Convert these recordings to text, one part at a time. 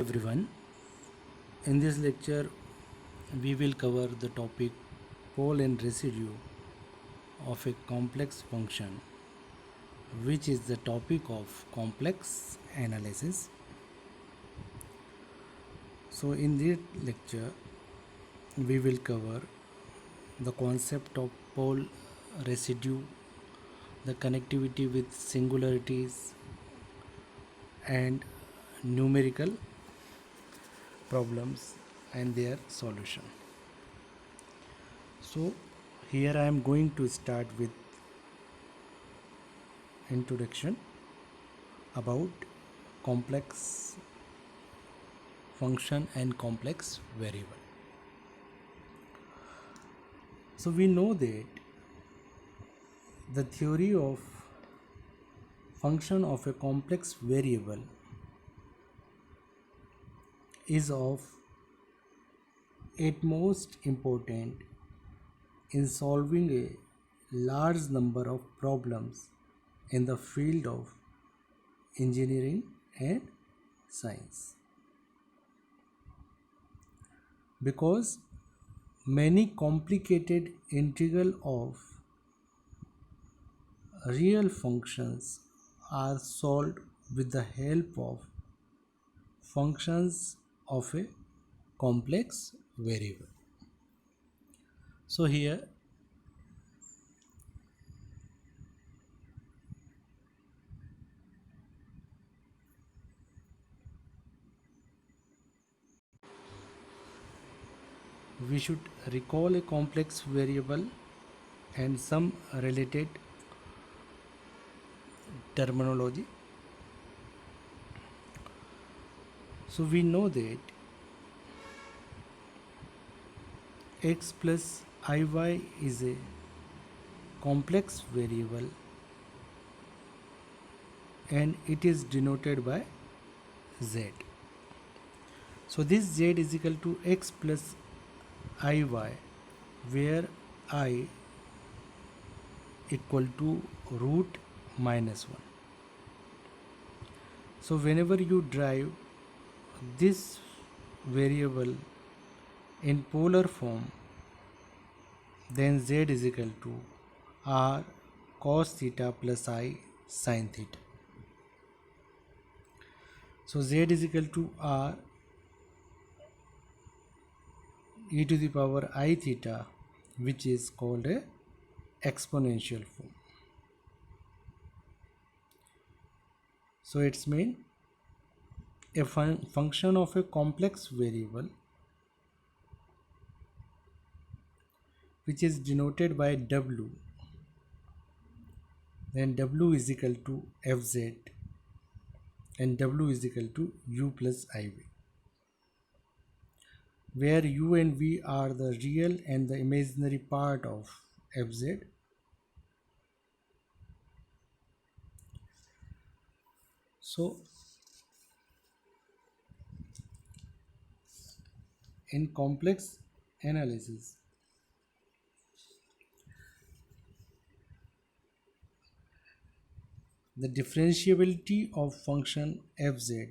Everyone, in this lecture we will cover the topic pole and residue of a complex function, which is the topic of complex analysis. So in this lecture we will cover the concept of pole, residue, the connectivity with singularities, and numerical problems and their solution. So here I am going to start with introduction about complex function and complex variable. So we know that the theory of function of a complex variable is of utmost important in solving a large number of problems in the field of engineering and science, because many complicated integral of real functions are solved with the help of functions of a complex variable. So here we should recall a complex variable and some related terminology. So we know that x plus iy is a complex variable and it is denoted by z. So this z is equal to x plus iy, where I equal to root minus 1. So whenever you drive this variable in polar form, then z is equal to r cos theta plus I sin theta. So z is equal to r e to the power I theta, which is called a exponential form. So it's mean a function of a complex variable which is denoted by w, then w is equal to fz and w is equal to u plus iv, where u and v are the real and the imaginary part of fz. So in complex analysis, the differentiability of function fz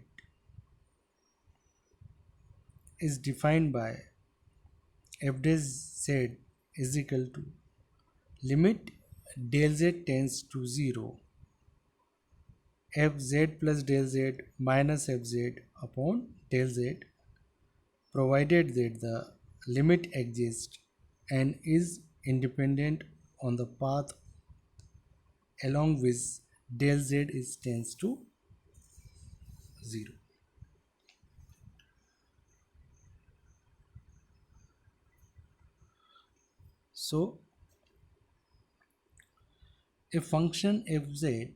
is defined by f dash z is equal to limit del z tends to 0 fz plus del z minus fz upon del z, provided that the limit exists and is independent on the path along which del z is tends to 0. So a function fz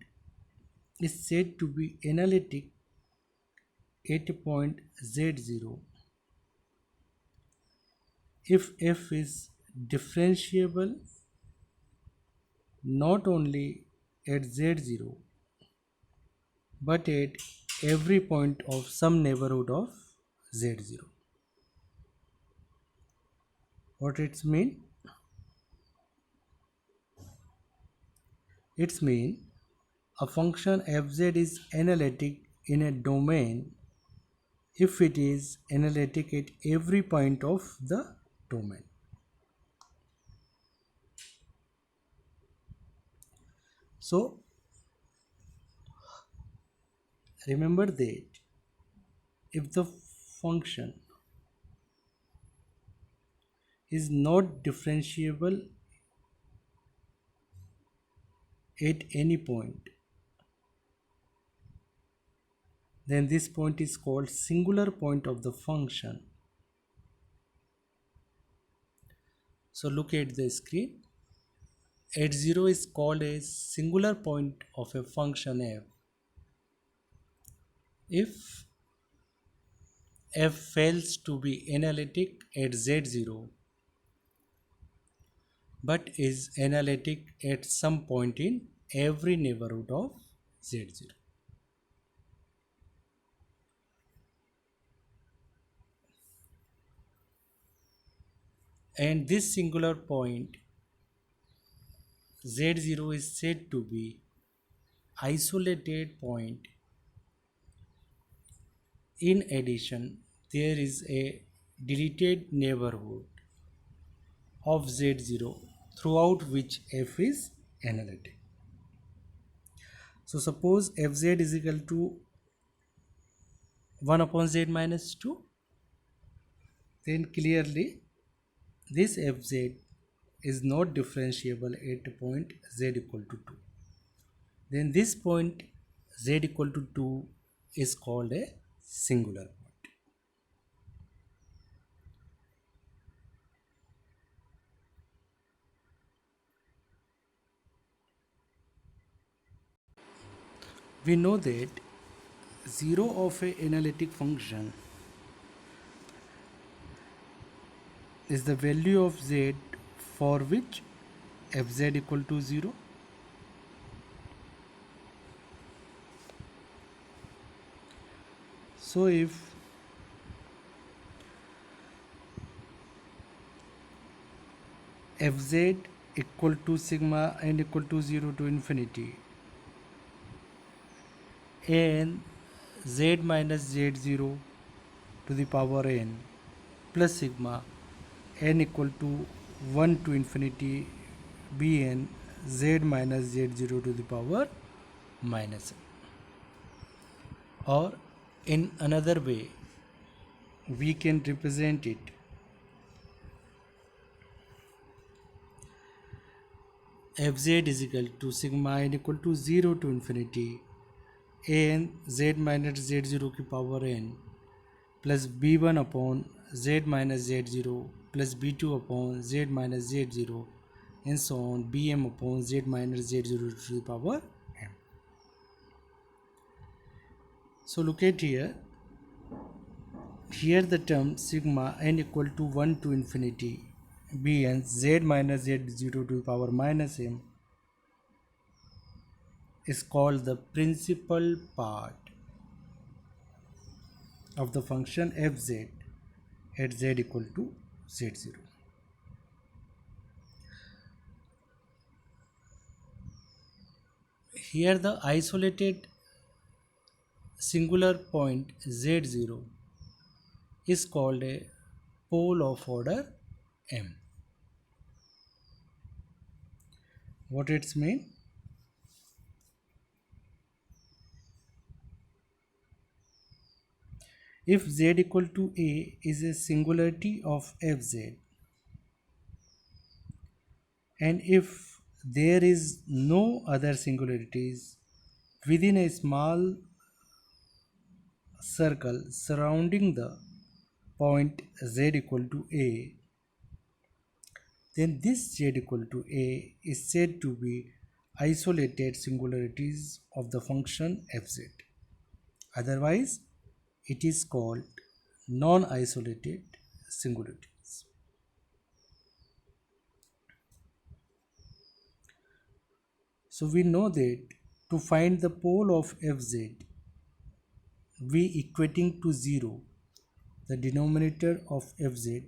is said to be analytic at a point z0 if f is differentiable not only at z0 but at every point of some neighborhood of z0. What it's mean? It's mean a function fz is analytic in a domain if it is analytic at every point of the domain. So remember that if the function is not differentiable at any point, then this point is called singular point of the function. So look at the screen. At 0 is called a singular point of a function f. If f fails to be analytic at z0 but is analytic at some point in every neighborhood of z0. And this singular point z0 is said to be isolated point. In addition, there is a deleted neighborhood of z0 throughout which f is analytic. So suppose fz is equal to 1 upon z minus 2, then clearly this fz is not differentiable at point z equal to 2. Then this point z equal to 2 is called a singular point. We know that 0 of a analytic function is the value of z for which fz equal to 0. So if fz equal to sigma n equal to 0 to infinity and z minus z0 to the power n plus sigma n equal to 1 to infinity bn z minus z0 to the power minus n. Or in another way we can represent it fz is equal to sigma n equal to 0 to infinity an z minus z0 की power n plus b1 upon z minus z0 plus b2 upon z minus z0 and so on bm upon z minus z0 to the power m. So look at here. Here the term sigma n equal to 1 to infinity bn z minus z0 to the power minus m is called the principal part of the function fz at z equal to z0. Here the isolated singular point z0 is called a pole of order m. What it's mean? If z equal to a is a singularity of fz and if there is no other singularities within a small circle surrounding the point z equal to a, then this z equal to a is said to be isolated singularities of the function fz. Otherwise, it is called non-isolated singularities. So we know that to find the pole of fz, we equating to 0 the denominator of fz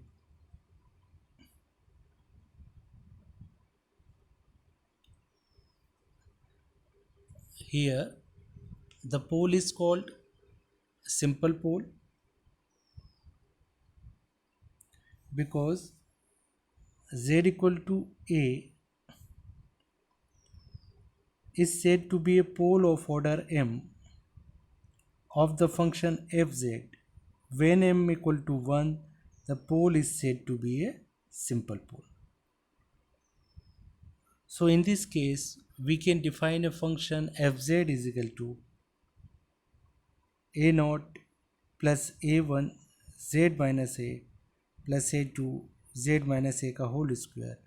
here. The pole is called simple pole because z equal to a is said to be a pole of order m of the function fz. When m equal to 1, the pole is said to be a simple pole. So in this case, we can define a function fz is equal to a naught plus a1 z minus a plus a2 z minus a का whole square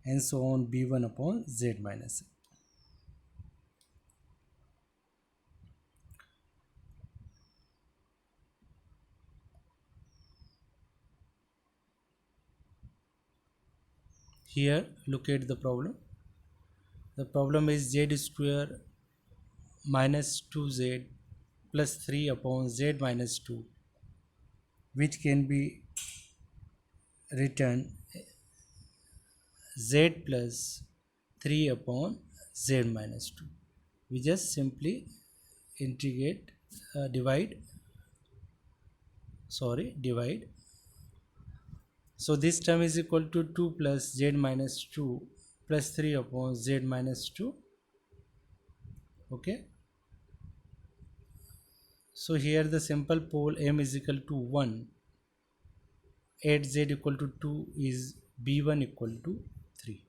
and so on b1 upon z minus a. Here look at the problem. The problem is z square minus 2z plus 3 upon z minus 2, which can be written z plus 3 upon z minus 2. We just simply integrate, divide. So this term is equal to 2 plus z minus 2 plus 3 upon z minus 2. Okay. So here the simple pole m is equal to 1 at z equal to 2 is b1 equal to 3.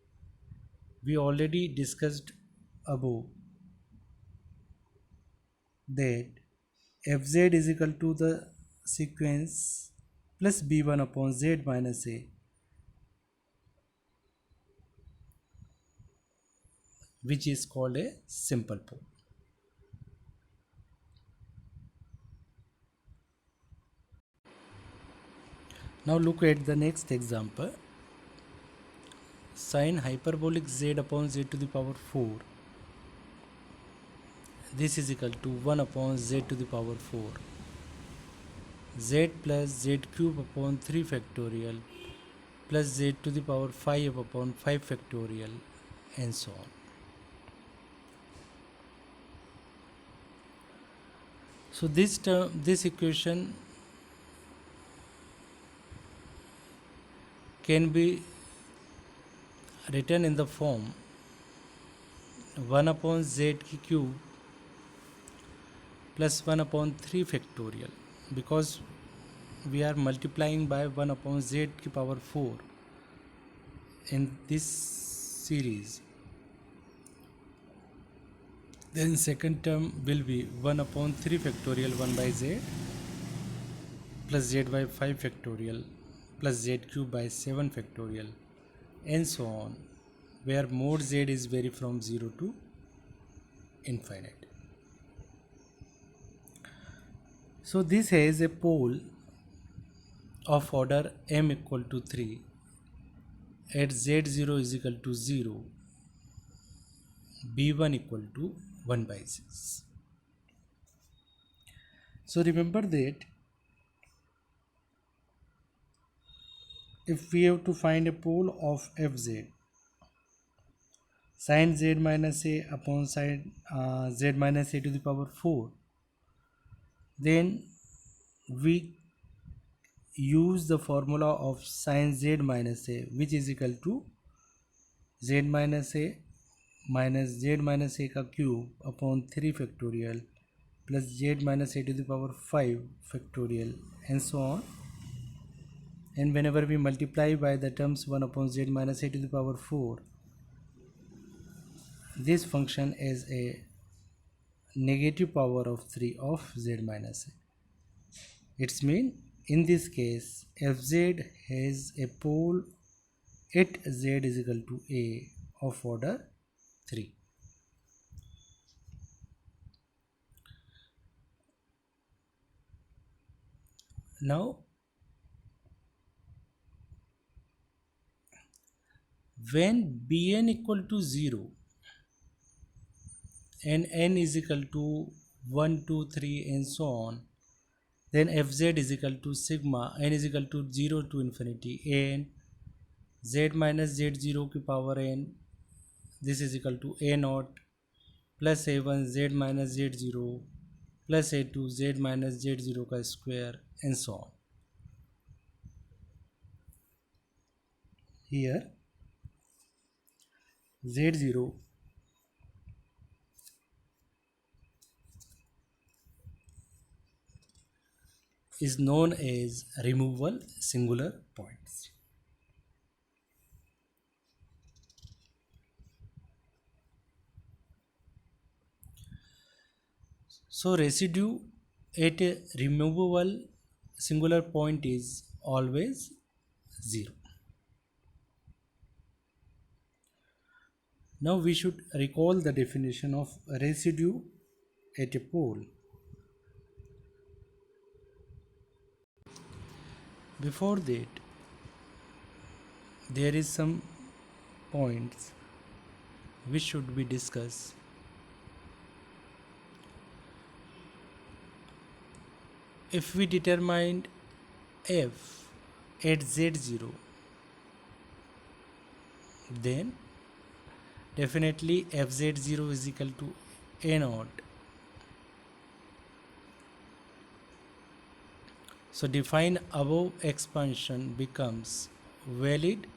We already discussed above that fz is equal to the sequence plus b1 upon z minus a, which is called a simple pole. Now look at the next example. Sin hyperbolic z upon z to the power 4. This is equal to 1 upon z to the power 4. Z plus z cube upon 3 factorial plus z to the power 5 upon 5 factorial and so on. So this equation can be written in the form 1 upon z cube plus 1 upon 3 factorial, because we are multiplying by 1 upon z की power 4 in this series. Then second term will be 1 upon 3 factorial 1 by z plus z by 5 factorial plus z cube by 7 factorial and so on, where mod z is vary from 0 to infinite. So this has a pole of order m equal to 3 at z0 is equal to 0, b1 equal to 1 by 6. So remember that if we have to find a pole of fz, sin z minus a upon sin z minus a to the power 4, then we use the formula of sin z minus a, which is equal to z minus a minus z minus a का cube upon 3 factorial plus z minus a to the power 5 factorial and so on. And whenever we multiply by the terms 1 upon z minus a to the power 4, this function is a negative power of 3 of z minus a. It's mean in this case fz has a pole at z is equal to a of order 3. Now when bn equal to 0 and n is equal to 1, 2, 3 and so on, then fz is equal to sigma n is equal to 0 to infinity an z minus z0 की power n, this is equal to a naught plus a1 z minus z0 plus a2 z minus z0 का square and so on. Here z0 is known as removable singular points. So residue at a removable singular point is always 0. Now we should recall the definition of residue at a pole. Before that, there is some points which should be discussed. If we determined f at z0, then definitely fz0 is equal to a naught. So define above expansion becomes valid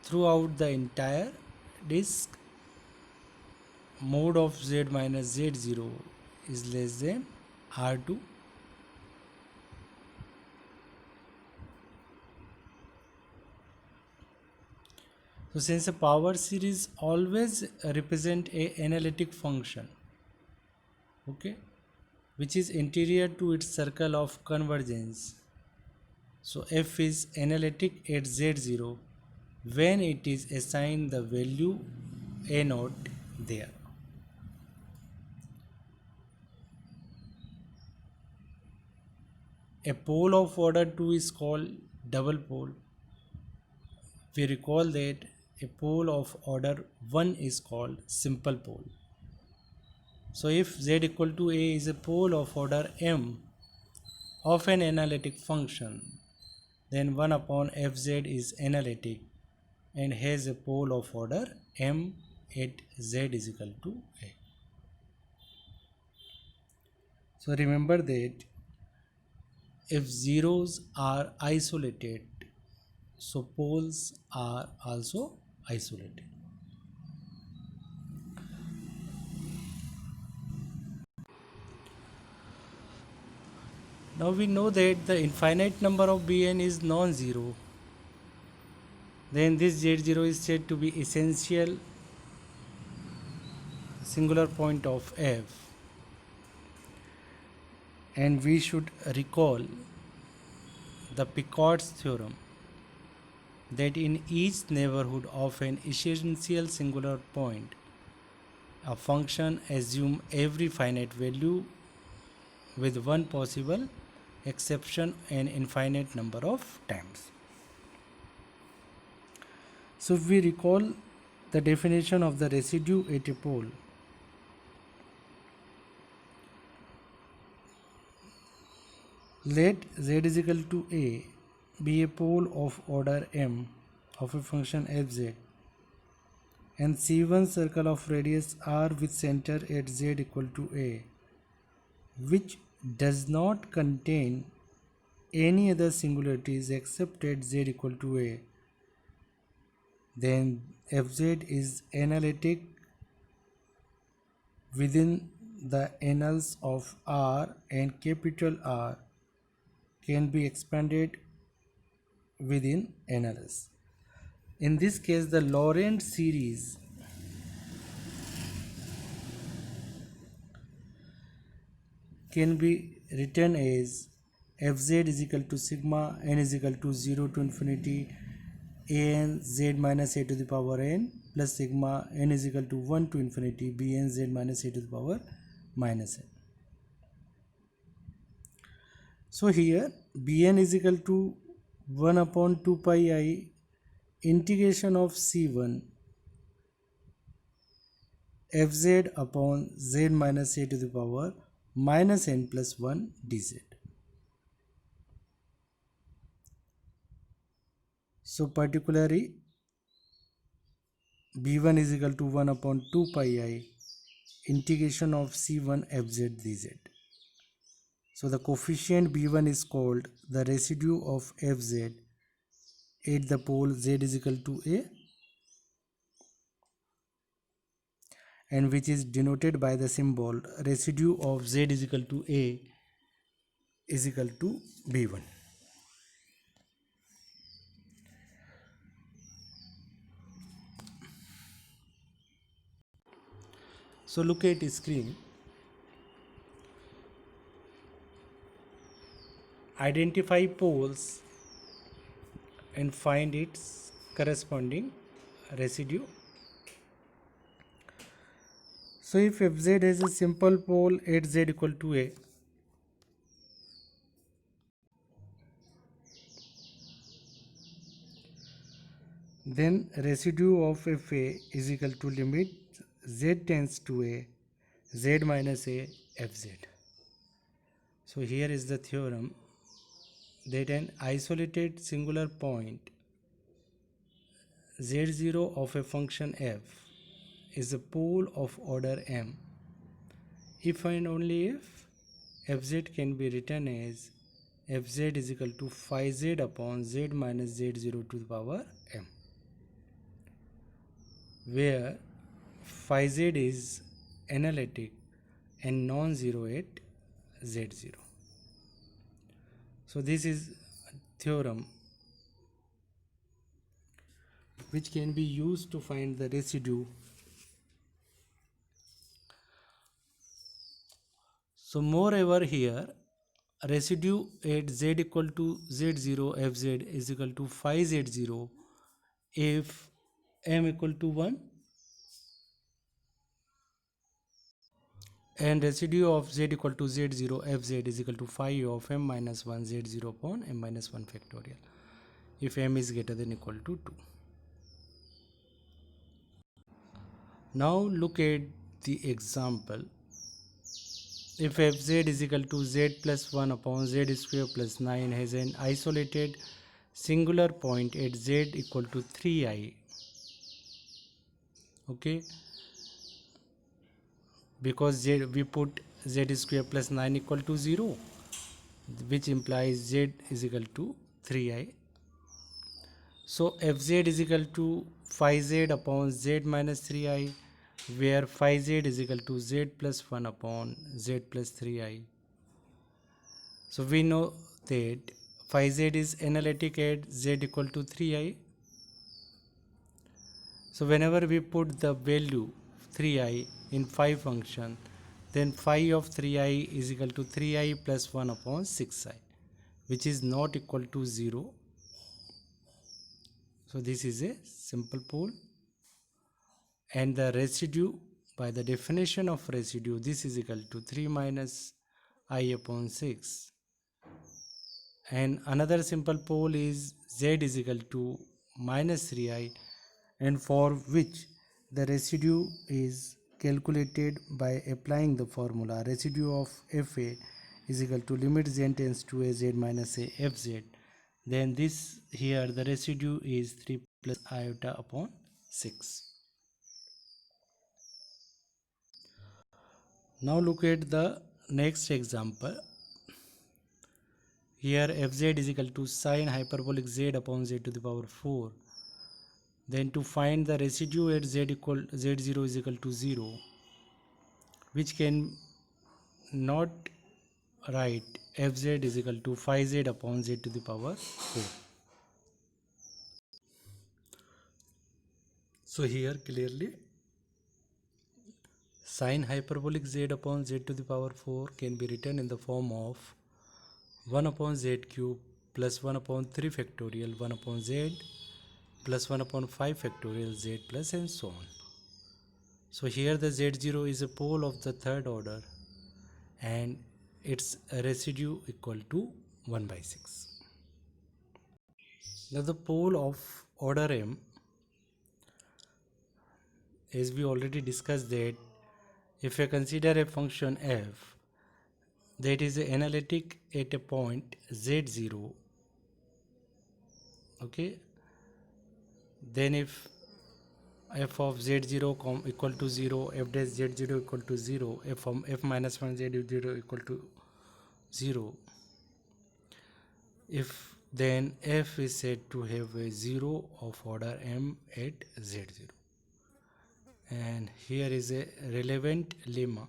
throughout the entire disk. Mode of z minus z0 is less than r2. So since a power series always represent a analytic function, okay, which is interior to its circle of convergence, so f is analytic at z0 when it is assigned the value a naught there. A pole of order 2 is called double pole. We recall that a pole of order 1 is called simple pole. So if z equal to a is a pole of order m of an analytic function, then 1 upon fz is analytic and has a pole of order m at z is equal to a. So remember that if zeros are isolated, so poles are also isolated. Now we know that the infinite number of Bn is non-zero. Then this Z0 is said to be essential singular point of f. And we should recall the Picard's theorem that in each neighborhood of an essential singular point, a function assumes every finite value with one possible exception an infinite number of times. So if we recall the definition of the residue at a pole, let z is equal to a be a pole of order m of a function fz and C1 circle of radius r with center at z equal to a, which does not contain any other singularities except at z equal to a, then fz is analytic within the annals of R, and capital R can be expanded within annals. In this case, the Laurent series can be written as fz is equal to sigma n is equal to 0 to infinity an z minus a to the power n plus sigma n is equal to 1 to infinity bn z minus a to the power minus n. So here bn is equal to 1 upon 2 pi I integration of c1 fz upon z minus a to the power minus n plus 1 dz. So particularly b1 is equal to 1 upon 2 pi I integration of c1 fz dz. So the coefficient b1 is called the residue of fz at the pole z is equal to a, and which is denoted by the symbol residue of z is equal to a is equal to b1. So look at the screen. Identify poles and find its corresponding residue. So if fz has a simple pole at z equal to a, then residue of fa is equal to limit z tends to a z minus a fz. So here is the theorem that an isolated singular point z0 of a function f is a pole of order m if and only if fz can be written as fz is equal to phi z upon z minus z0 to the power m, where phi z is analytic and non-zero at z0. So this is a theorem which can be used to find the residue. So moreover here, residue at z equal to z0 fz is equal to phi z0 if m equal to 1, and residue of z equal to z0 fz is equal to phi of m minus 1 z0 upon m minus 1 factorial if m is greater than equal to 2. Now look at the example. If fz is equal to z plus 1 upon z square plus 9 has an isolated singular point at z equal to 3i, okay, because we put z square plus 9 equal to 0, which implies z is equal to 3i. So fz is equal to phi z upon z minus 3i, where phi z is equal to z plus 1 upon z plus 3i. So we know that phi z is analytic at z equal to 3i. So whenever we put the value 3i in phi function, then phi of 3i is equal to 3i plus 1 upon 6i, which is not equal to 0. So this is a simple pole, and the residue, by the definition of residue, this is equal to 3 minus I upon 6. And another simple pole is z is equal to minus 3i, and for which the residue is calculated by applying the formula residue of fa is equal to limit z tends to a z minus a fz. Then this here the residue is 3 plus iota upon 6. Now look at the next example. Here fz is equal to sine hyperbolic z upon z to the power 4. Then to find the residue at z0 is equal to 0, which can not write fz is equal to phi z upon z to the power 4. So here clearly sine hyperbolic z upon z to the power 4 can be written in the form of 1 upon z cube plus 1 upon 3 factorial 1 upon z plus 1 upon 5 factorial z plus and so on. So here the z0 is a pole of the third order and its residue equal to 1 by 6. Now the pole of order m, as we already discussed, that if I consider a function f that is analytic at a point z0, okay, then if f of z0 equal to 0, f dash z0 equal to 0, f minus 1 z0 equal to 0, if then f is said to have a 0 of order m at z0. And here is a relevant lemma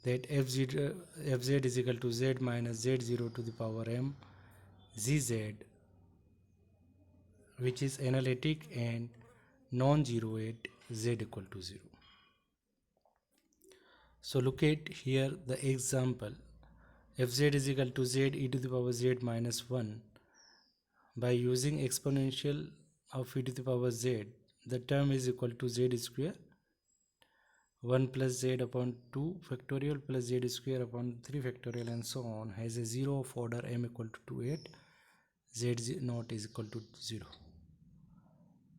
that fz is equal to z minus z0 to the power m zz, which is analytic and non-zero at z equal to 0. So look at here the example. Fz is equal to z e to the power z minus 1. By using exponential of e to the power z, the term is equal to z square 1 plus z upon 2 factorial plus z square upon 3 factorial and so on has a 0 of order m equal to 2 at z naught is equal to 0.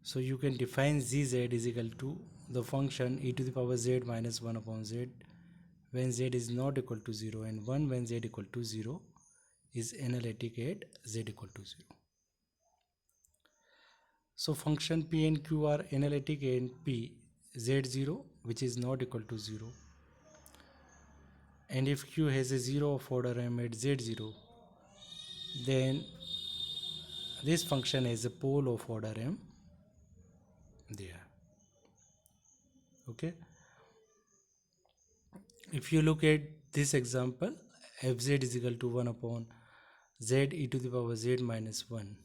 So you can define zz is equal to the function e to the power z minus 1 upon z when z is not equal to 0 and 1 when z equal to 0 is analytic at z equal to 0. So function p and q are analytic at p z0 which is not equal to 0, and if q has a 0 of order m at z0, then this function has a pole of order m there. Okay, if you look at this example, fz is equal to 1 upon z e to the power z minus 1.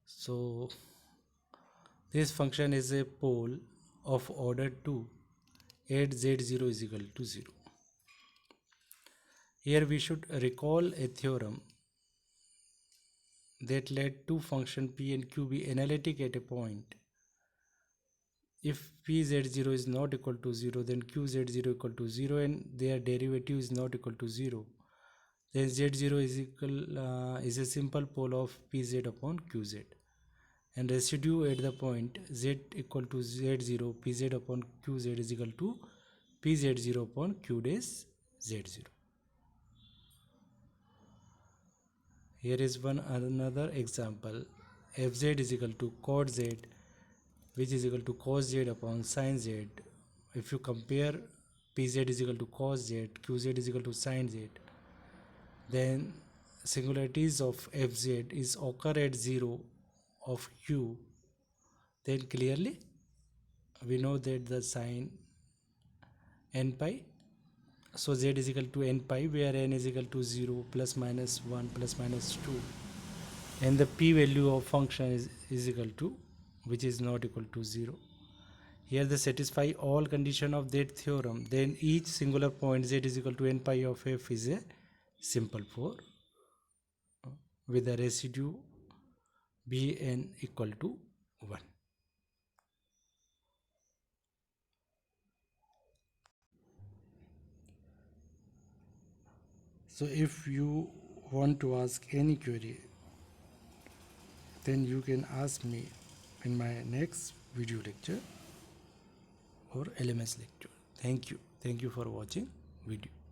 So this function is a pole of order 2 at z0 is equal to 0. Here we should recall a theorem that let two function p and q be analytic at a point. If pz0 is not equal to 0, then qz0 equal to 0 and their derivative is not equal to 0. Then z0 is a simple pole of pz upon qz. And residue at the point z equal to z0 pz upon qz is equal to pz0 upon q dash z0. Here is another example. Fz is equal to cot z, which is equal to cos z upon sin z. If you compare pz is equal to cos z, qz is equal to sin z, then singularities of fz is occur at 0 of q, then clearly we know that the sin n pi, so z is equal to n pi where n is equal to 0 plus minus 1 plus minus 2, and the p value of function is equal to, which is not equal to 0. Here they satisfy all condition of that theorem, then each singular point z is equal to n pi of f is a simple pole with the residue bn equal to 1. So if you want to ask any query, then you can ask me in my next video lecture or LMS lecture. Thank you for watching video.